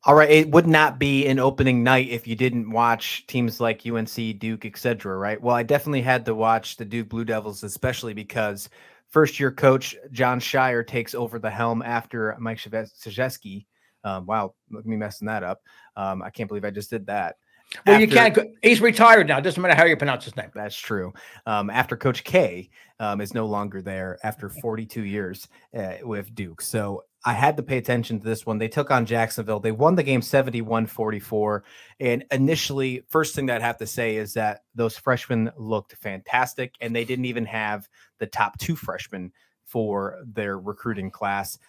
All right, it would not be an opening night if you didn't watch teams like UNC, Duke, etc., right? Well, I definitely had to watch the Duke Blue Devils, especially because first-year coach John Shire takes over the helm after Mike Krzyzewski. Wow, look at me messing that up. I can't believe I just did that. Well, you can't. He's retired now. It doesn't matter how you pronounce his name. That's true. After Coach K is no longer there after 42 years with Duke. So I had to pay attention to this one. They took on Jacksonville. They won the game 71-44. And initially, first thing that I have to say is that those freshmen looked fantastic, and they didn't even have the top 2 freshmen for their recruiting class.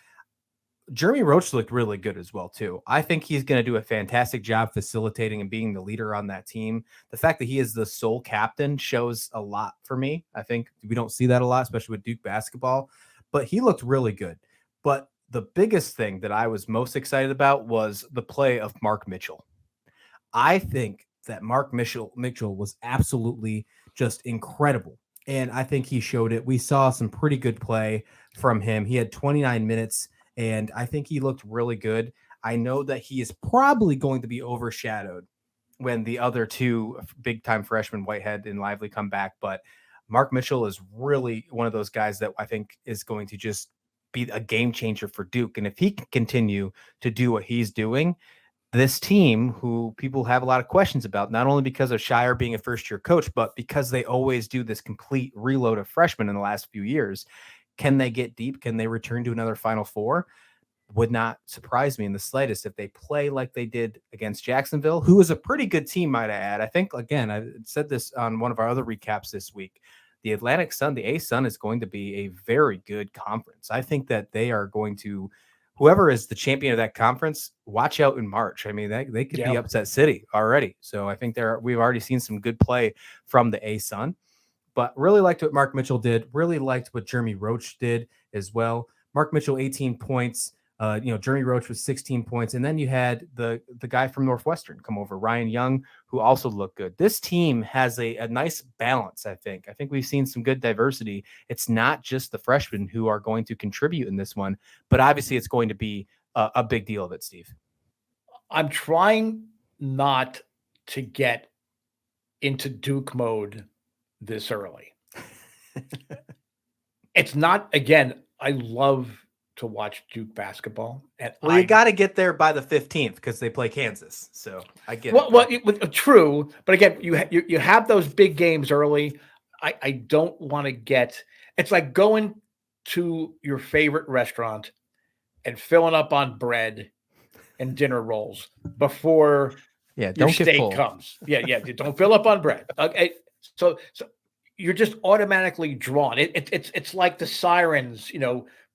Jeremy Roach looked really good as well, too. I think he's going to do a fantastic job facilitating and being the leader on that team. The fact that he is the sole captain shows a lot for me. I think we don't see that a lot, especially with Duke basketball, but he looked really good. But the biggest thing that I was most excited about was the play of Mark Mitchell. I think that Mark Mitchell was absolutely just incredible. And I think he showed it. We saw some pretty good play from him. He had 29 minutes, and I think he looked really good. I know that he is probably going to be overshadowed when the other 2 big-time freshmen, Whitehead and Lively, come back. But Mark Mitchell is really one of those guys that I think is going to just be a game changer for Duke. And if he can continue to do what he's doing, this team, who people have a lot of questions about, not only because of Shire being a first-year coach, but because they always do this complete reload of freshmen in the last few years, can they get deep? Can they return to another Final Four? Would not surprise me in the slightest if they play like they did against Jacksonville, who is a pretty good team, might I add. I think, again, I said this on one of our other recaps this week. The Atlantic Sun, the A-Sun, is going to be a very good conference. I think that they are going to, whoever is the champion of that conference, watch out in March. I mean, they could be upset city already. So I think we've already seen some good play from the A-Sun. But really liked what Mark Mitchell did. Really liked what Jeremy Roach did as well. Mark Mitchell, 18 points. Jeremy Roach was 16 points. And then you had the guy from Northwestern come over, Ryan Young, who also looked good. This team has a nice balance, I think. I think we've seen some good diversity. It's not just the freshmen who are going to contribute in this one, but obviously it's going to be a big deal of it, Steve. I'm trying not to get into Duke mode this early. It's not, again, I love to watch Duke basketball. And you got to get there by the 15th because they play Kansas. So I get it. True. But again, you have those big games early. I don't want to get, it's like going to your favorite restaurant and filling up on bread and dinner rolls before your steak comes. Yeah. Don't fill up on bread. Okay. So you're just automatically drawn. It's like the sirens,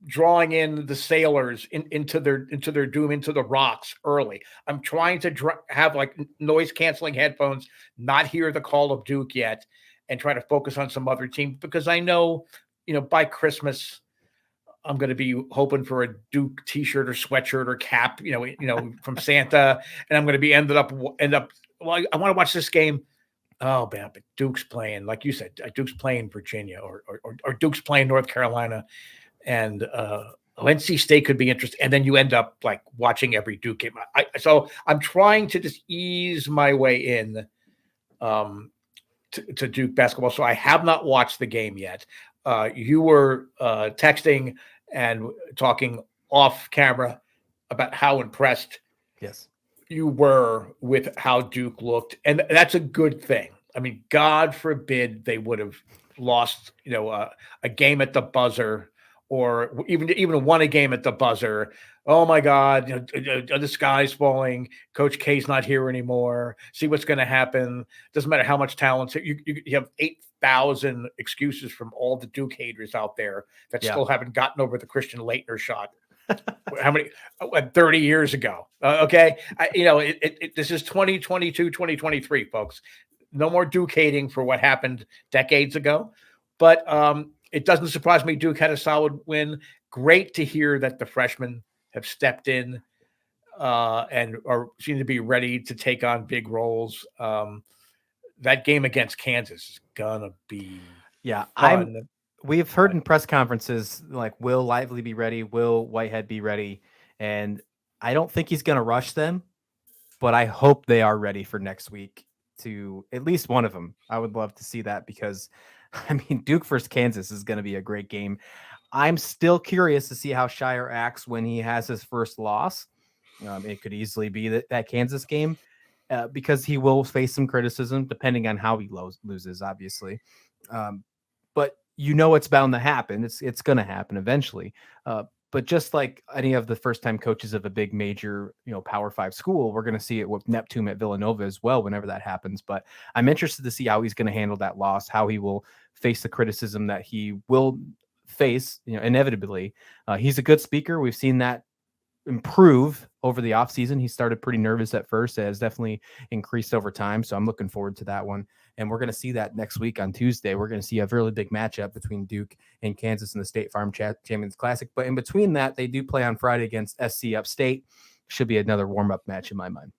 drawing in the sailors into their doom, into the rocks early. I'm trying to have like noise canceling headphones, not hear the call of Duke yet, and try to focus on some other team, because I know, by Christmas I'm going to be hoping for a Duke t-shirt or sweatshirt or cap, from Santa, and I'm going to be end up. Well, I want to watch this game. Oh, man, but Duke's playing, like you said, Duke's playing Virginia or Duke's playing North Carolina, and NC State could be interesting. And then you end up like watching every Duke game. So I'm trying to just ease my way in to Duke basketball. So I have not watched the game yet. You were texting and talking off camera about how impressed you were with how Duke looked. And that's a good thing. I mean, God forbid they would have lost, a game at the buzzer, or even won a game at the buzzer. Oh my God, the sky's falling. Coach K's not here anymore. See what's going to happen. Doesn't matter how much talent. You have 8,000 excuses from all the Duke haters out there that still haven't gotten over the Christian Laettner shot. How many 30 years ago? Okay. This is 2022, 2023, folks. No more Duke hating for what happened decades ago, but it doesn't surprise me. Duke had a solid win. Great to hear that the freshmen have stepped in and seem to be ready to take on big roles. That game against Kansas is gonna be fun. We've heard in press conferences, like, will Lively be ready? Will Whitehead be ready? And I don't think he's going to rush them. but I hope they are ready for next week. To at least one of them, I would love to see that, because I mean, Duke versus Kansas is going to be a great game. I'm still curious to see how Shire acts when he has his first loss. It could easily be that Kansas game, because he will face some criticism depending on how he loses, obviously. But it's bound to happen. It's going to happen eventually. But just like any of the first-time coaches of a big major, Power 5 school, we're going to see it with Neptune at Villanova as well whenever that happens. But I'm interested to see how he's going to handle that loss, how he will face the criticism that he will face, inevitably. He's a good speaker. We've seen that improve over the offseason. He started pretty nervous at first. It has definitely increased over time. So I'm looking forward to that one. And we're going to see that next week on Tuesday. We're going to see a really big matchup between Duke and Kansas in the State Farm Champions Classic. But in between that, they do play on Friday against SC Upstate. Should be another warm-up match in my mind.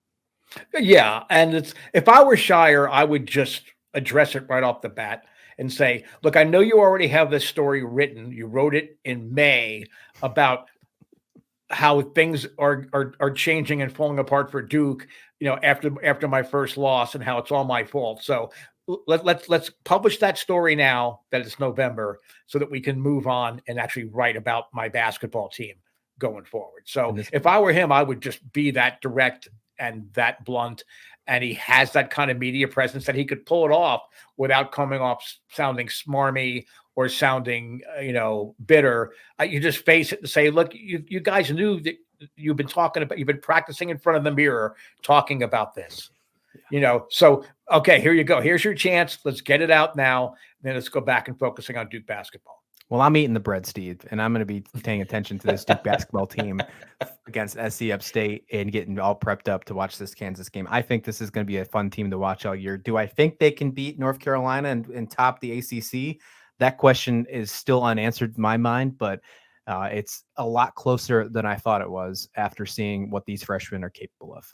Yeah. And if I were Shire, I would just address it right off the bat and say, look, I know you already have this story written. You wrote it in May about how things are changing and falling apart for Duke, after my first loss, and how it's all my fault. So let's publish that story now that it's November, so that we can move on and actually write about my basketball team going forward. So if I were him, I would just be that direct and that blunt. And he has that kind of media presence that he could pull it off without coming off sounding smarmy or sounding, bitter. You just face it and say, look, you guys knew that you've been practicing in front of the mirror talking about this, so, okay, here you go. Here's your chance. Let's get it out now. Then let's go back and focusing on Duke basketball. Well, I'm eating the bread, Steve, and I'm going to be paying attention to this Duke basketball team against SC Upstate and getting all prepped up to watch this Kansas game. I think this is going to be a fun team to watch all year. Do I think they can beat North Carolina and top the ACC? That question is still unanswered in my mind, but it's a lot closer than I thought it was after seeing what these freshmen are capable of.